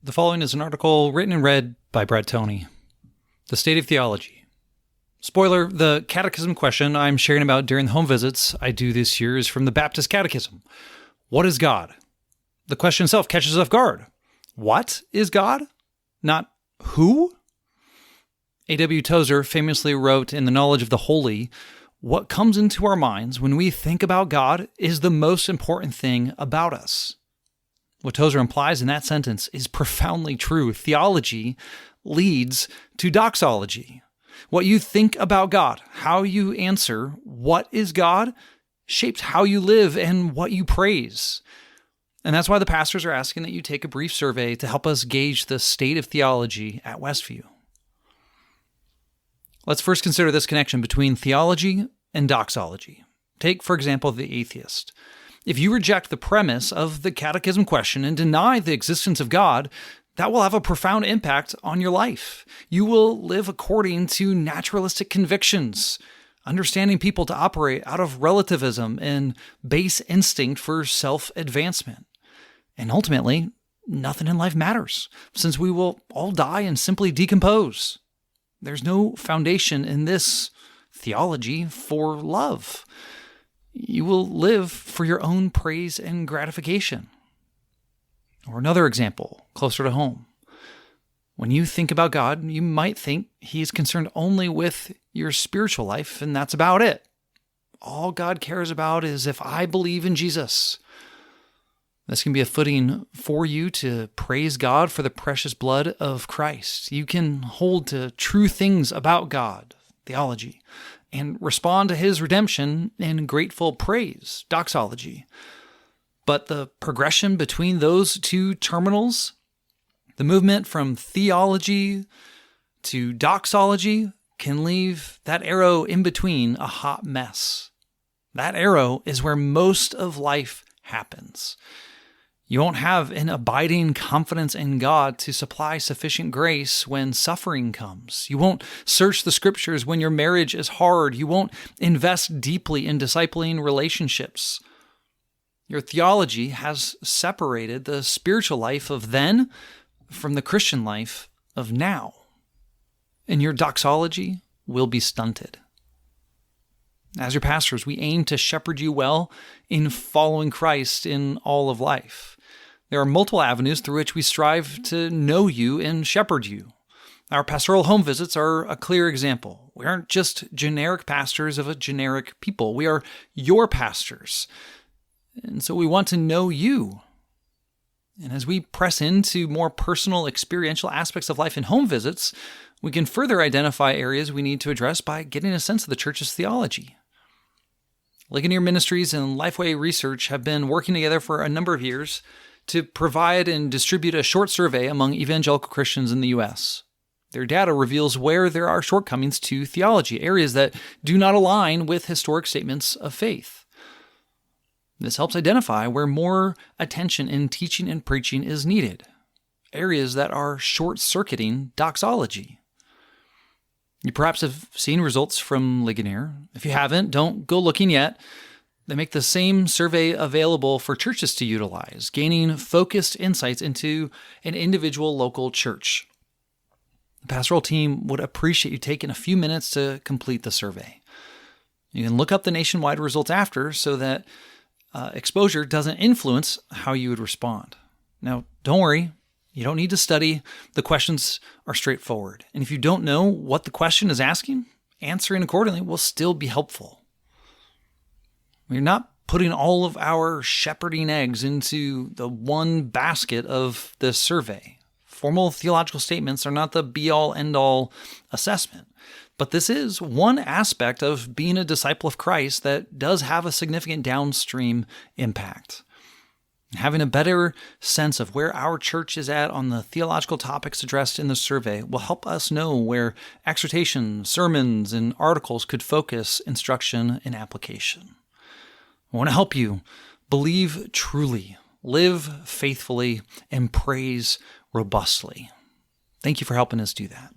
The following is an article written and read by Brett Toney. The State of Theology. Spoiler, the catechism question I'm sharing about during the home visits I do this year is from the Baptist Catechism. What is God? The question itself catches us off guard. What is God? Not who? A.W. Tozer famously wrote in The Knowledge of the Holy, what comes into our minds when we think about God is the most important thing about us. What Tozer implies in that sentence is profoundly true. Theology leads to doxology. What you think about God, how you answer what is God, shapes how you live and what you praise. And that's why the pastors are asking that you take a brief survey to help us gauge the state of theology at Westview. Let's first consider this connection between theology and doxology. Take, for example, the atheist. If you reject the premise of the catechism question and deny the existence of God, that will have a profound impact on your life. You will live according to naturalistic convictions, understanding people to operate out of relativism and base instinct for self-advancement. And ultimately, nothing in life matters, since we will all die and simply decompose. There's no foundation in this theology for love. You will live for your own praise and gratification. Or another example, closer to home. When you think about God, you might think He is concerned only with your spiritual life, and that's about it. All God cares about is if I believe in Jesus. This can be a footing for you to praise God for the precious blood of Christ. You can hold to true things about God, theology, and respond to His redemption in grateful praise, doxology. But the progression between those two terminals, the movement from theology to doxology, can leave that arrow in between a hot mess. That arrow is where most of life happens. You won't have an abiding confidence in God to supply sufficient grace when suffering comes. You won't search the scriptures when your marriage is hard. You won't invest deeply in discipling relationships. Your theology has separated the spiritual life of then from the Christian life of now. And your doxology will be stunted. As your pastors, we aim to shepherd you well in following Christ in all of life. There are multiple avenues through which we strive to know you and shepherd you. Our pastoral home visits are a clear example. We aren't just generic pastors of a generic people. We are your pastors. And so we want to know you. And as we press into more personal, experiential aspects of life in home visits, we can further identify areas we need to address by getting a sense of the church's theology. Ligonier Ministries and Lifeway Research have been working together for a number of years to provide and distribute a short survey among evangelical Christians in the U.S. Their data reveals where there are shortcomings to theology, areas that do not align with historic statements of faith. This helps identify where more attention in teaching and preaching is needed, areas that are short-circuiting doxology. You perhaps have seen results from Ligonier. If you haven't, don't go looking yet. They make the same survey available for churches to utilize, gaining focused insights into an individual local church. The pastoral team would appreciate you taking a few minutes to complete the survey. You can look up the nationwide results after so that exposure doesn't influence how you would respond. Now, don't worry. You don't need to study. The questions are straightforward. And if you don't know what the question is asking, answering accordingly will still be helpful. We're not putting all of our shepherding eggs into the one basket of this survey. Formal theological statements are not the be-all, end-all assessment. But this is one aspect of being a disciple of Christ that does have a significant downstream impact. Having a better sense of where our church is at on the theological topics addressed in the survey will help us know where exhortation, sermons, and articles could focus instruction and application. I want to help you believe truly, live faithfully, and praise robustly. Thank you for helping us do that.